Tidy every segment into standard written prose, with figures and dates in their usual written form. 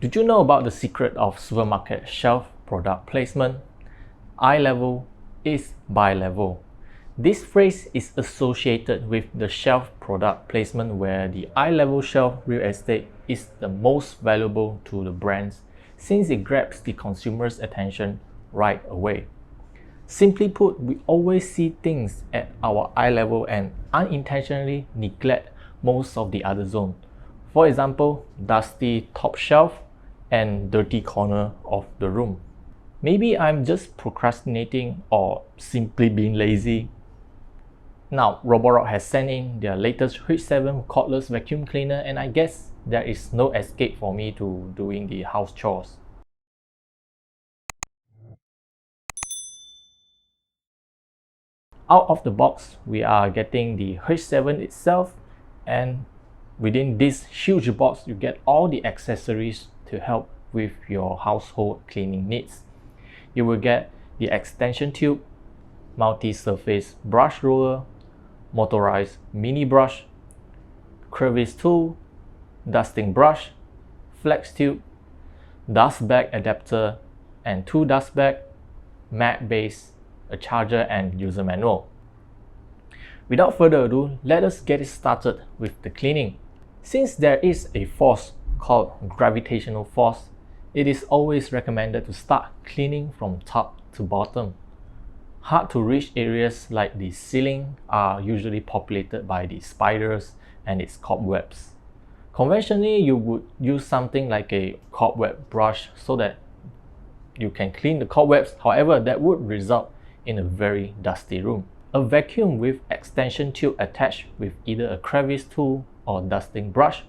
Did you know about the secret of supermarket shelf product placement? Eye level is buy level. This phrase is associated with the shelf product placement where the eye level shelf real estate is the most valuable to the brands since it grabs the consumer's attention right away. Simply put, we always see things at our eye level and unintentionally neglect most of the other zone. For example, dusty top shelf and dirty corner of the room. Maybe I'm just procrastinating or simply being lazy. Now, Roborock has sent in their latest H7 cordless vacuum cleaner, and I guess there is no escape for me to doing the house chores. Out of the box, we are getting the H7 itself, and within this huge box, you get all the accessories to help with your household cleaning needs. You will get the extension tube, multi-surface brush roller, motorized mini brush, crevice tool, dusting brush, flex tube, dust bag adapter, and 2 dust bag, mat base, a charger, and user manual. Without further ado, let us get it started with the cleaning. Since there is a force called gravitational force, it is always recommended to start cleaning from top to bottom. Hard to reach areas like the ceiling are usually populated by the spiders and its cobwebs. Conventionally, you would use something like a cobweb brush so that you can clean the cobwebs. However, that would result in a very dusty room. A vacuum with extension tube attached with either a crevice tool or dusting brush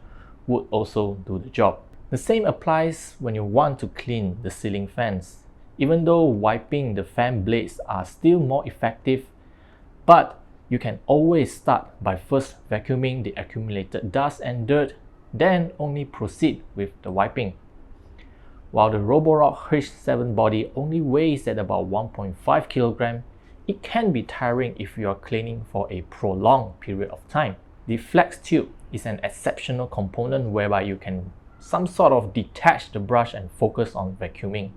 would also do the job. The same applies when you want to clean the ceiling fans. Even though wiping the fan blades are still more effective, but you can always start by first vacuuming the accumulated dust and dirt, then only proceed with the wiping. While the Roborock H7 body only weighs at about 1.5 kg, it can be tiring if you are cleaning for a prolonged period of time. The flex tube is an exceptional component whereby you can some sort of detach the brush and focus on vacuuming.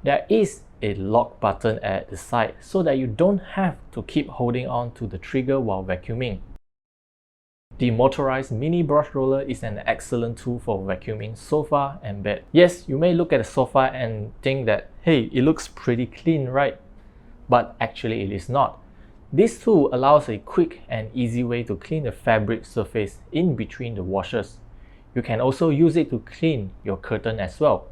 There is a lock button at the side so that you don't have to keep holding on to the trigger while vacuuming. The motorized mini brush roller is an excellent tool for vacuuming sofa and bed. Yes, you may look at the sofa and think that, hey, it looks pretty clean, right? But actually it is not. This tool allows a quick and easy way to clean the fabric surface in between the washers. You can also use it to clean your curtain as well.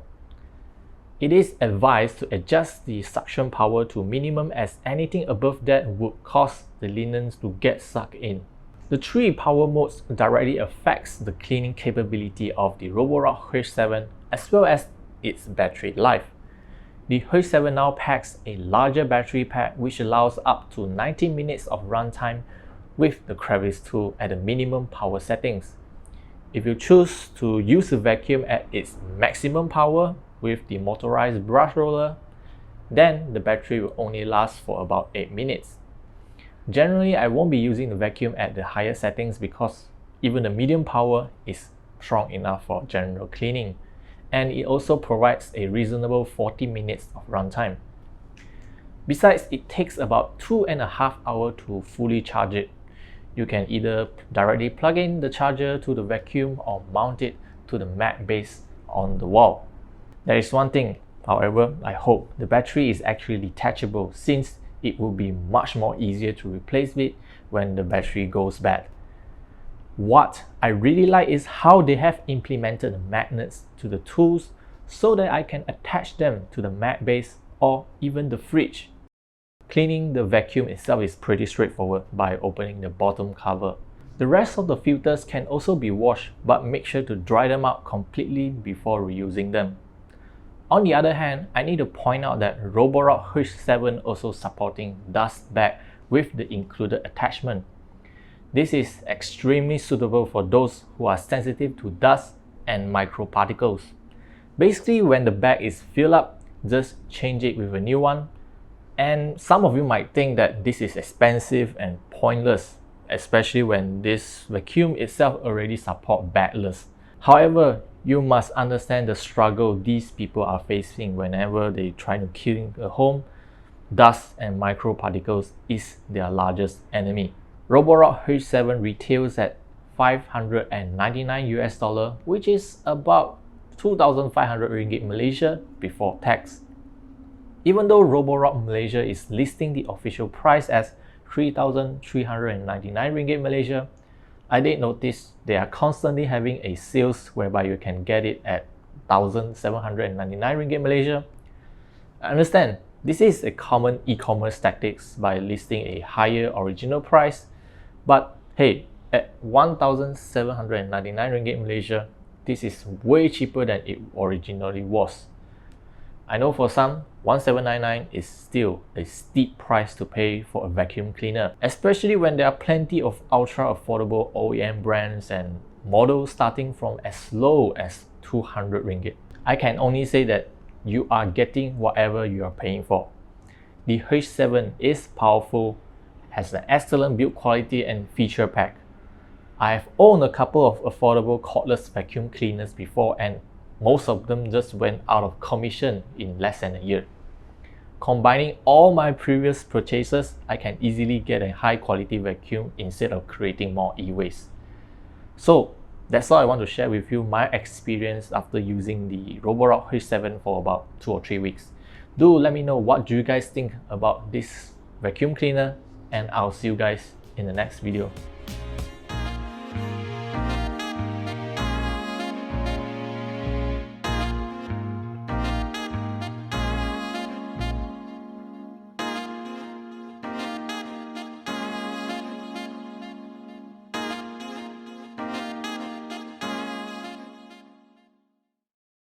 It is advised to adjust the suction power to minimum as anything above that would cause the linens to get sucked in. The 3 power modes directly affects the cleaning capability of the Roborock H7 as well as its battery life. The H7 now packs a larger battery pack which allows up to 90 minutes of runtime with the crevice tool at the minimum power settings. If you choose to use the vacuum at its maximum power with the motorized brush roller, then the battery will only last for about 8 minutes. Generally, I won't be using the vacuum at the higher settings because even the medium power is strong enough for general cleaning, and it also provides a reasonable 40 minutes of runtime. Besides, it takes about 2.5 hours to fully charge it. You can either directly plug in the charger to the vacuum or mount it to the mat base on the wall. There is one thing, however, I hope the battery is actually detachable since it will be much more easier to replace it when the battery goes bad. What I really like is how they have implemented the magnets to the tools so that I can attach them to the mat base or even the fridge. Cleaning the vacuum itself is pretty straightforward by opening the bottom cover. The rest of the filters can also be washed, but make sure to dry them out completely before reusing them. On the other hand, I need to point out that Roborock H7 also supporting dust bag with the included attachment. This is extremely suitable for those who are sensitive to dust and microparticles. Basically, when the bag is filled up, just change it with a new one. And some of you might think that this is expensive and pointless, especially when this vacuum itself already supports bagless. However, You must understand the struggle these people are facing whenever they try to clean a home. Dust and microparticles is their largest enemy. Roborock H7 retails at $599 US, which is about 2,500 ringgit Malaysia before tax. Even though Roborock Malaysia is listing the official price as 3,399 ringgit Malaysia, I did notice they are constantly having a sales whereby you can get it at 1,799 ringgit Malaysia. I understand this is a common e-commerce tactics by listing a higher original price, but hey, at 1,799 ringgit Malaysia, this is way cheaper than it originally was. I know for some, 1,799 is still a steep price to pay for a vacuum cleaner, especially when there are plenty of ultra affordable OEM brands and models starting from as low as 200 ringgit. I can only say that you are getting whatever you are paying for. The H7 is powerful, has an excellent build quality and feature pack. I have owned a couple of affordable cordless vacuum cleaners before, and most of them just went out of commission in less than a year. Combining all my previous purchases, I can easily get a high quality vacuum instead of creating more e-waste. So that's all I want to share with you, my experience after using the Roborock H7 for about 2 or 3 weeks. Do let me know what do you guys think about this vacuum cleaner, and I'll see you guys in the next video.